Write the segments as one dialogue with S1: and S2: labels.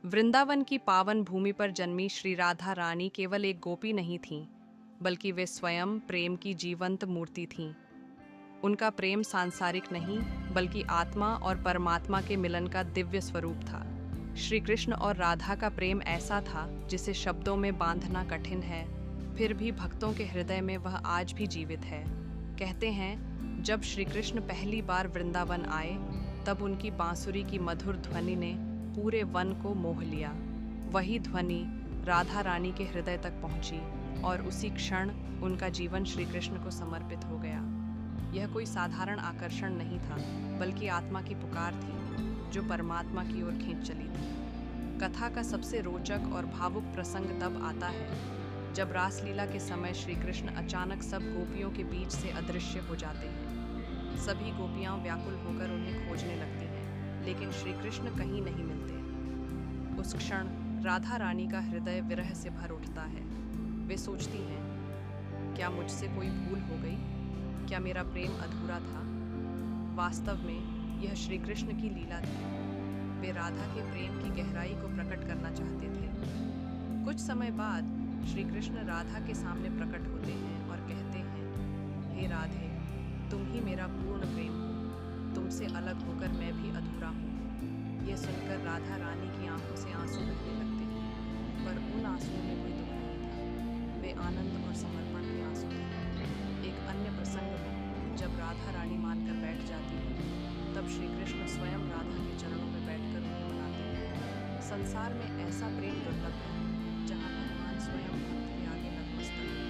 S1: वृंदावन की पावन भूमि पर जन्मी श्री राधा रानी केवल एक गोपी नहीं थीं, बल्कि वे स्वयं प्रेम की जीवंत मूर्ति थीं। उनका प्रेम सांसारिक नहीं, बल्कि आत्मा और परमात्मा के मिलन का दिव्य स्वरूप था। श्री कृष्ण और राधा का प्रेम ऐसा था जिसे शब्दों में बांधना कठिन है, फिर भी भक्तों के हृदय में वह आज भी जीवित है। कहते हैं, जब श्री कृष्ण पहली बार वृंदावन आए, तब उनकी बांसुरी की मधुर ध्वनि ने पूरे वन को मोह लिया। वही ध्वनि राधा रानी के हृदय तक पहुंची और उसी क्षण उनका जीवन श्री कृष्ण को समर्पित हो गया। यह कोई साधारण आकर्षण नहीं था, बल्कि आत्मा की पुकार थी जो परमात्मा की ओर खींच चली थी। कथा का सबसे रोचक और भावुक प्रसंग तब आता है जब रासलीला के समय श्री कृष्ण अचानक सब गोपियों के बीच से अदृश्य हो जाते हैं। सभी गोपियां व्याकुल होकर उन्हें खोजने लगती हैं, लेकिन श्री कृष्ण कहीं नहीं मिलते। उस क्षण राधा रानी का हृदय विरह से भर उठता है। वे सोचती हैं, क्या मुझसे कोई भूल हो गई? क्या मेरा प्रेम अधूरा था? वास्तव में यह श्री कृष्ण की लीला थी। वे राधा के प्रेम की गहराई को प्रकट करना चाहते थे। कुछ समय बाद श्री कृष्ण राधा के सामने प्रकट होते हैं और कहते हैं, हे राधे, तुम ही मेरा पूर्ण प्रेम हो। तुमसे अलग होकर मैं भी अधूरा हूँ। यह सुनकर राधा रानी की आंखों से आंसू बहने लगते हैं, पर उन आंसुओं में कोई दुख नहीं था। वे आनंद और समर्पण के आंसू थे। एक अन्य प्रसंग में जब राधा रानी मानकर बैठ जाती है, तब श्री कृष्ण स्वयं राधा के चरणों में बैठकर उन्हें मनाते हैं। संसार में ऐसा प्रेम दुर्लभ है जहाँ भगवान स्वयं भक्त के आगे नतमस्तक है।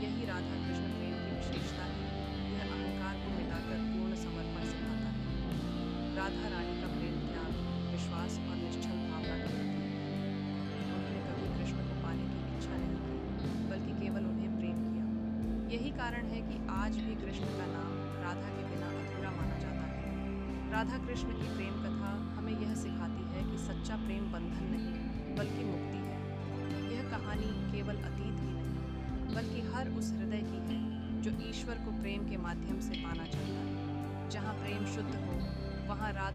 S1: यही राधा कृष्ण प्रेम की विशेषता है। यह अहंकार को मिटाकर पूर्ण समर्पण सिखाता है। राधा रानी का प्रेम त्याग, विश्वास और निश्चल भावना का प्रतीक है। उन्होंने कभी कृष्ण को पाने की इच्छा नहीं की, बल्कि केवल उन्हें प्रेम किया। यही कारण है कि आज भी कृष्ण का नाम राधा के बिना अधूरा माना जाता है। राधा कृष्ण की प्रेम कथा हमें यह सिखाती है कि सच्चा प्रेम बंधन नहीं, बल्कि मुक्ति है। यह कहानी केवल अतीत ही नहीं, बल्कि हर उस हृदय की है जो ईश्वर को प्रेम के माध्यम से पाना चाहता है। जहाँ प्रेम शुद्ध हो, वहाँ राधा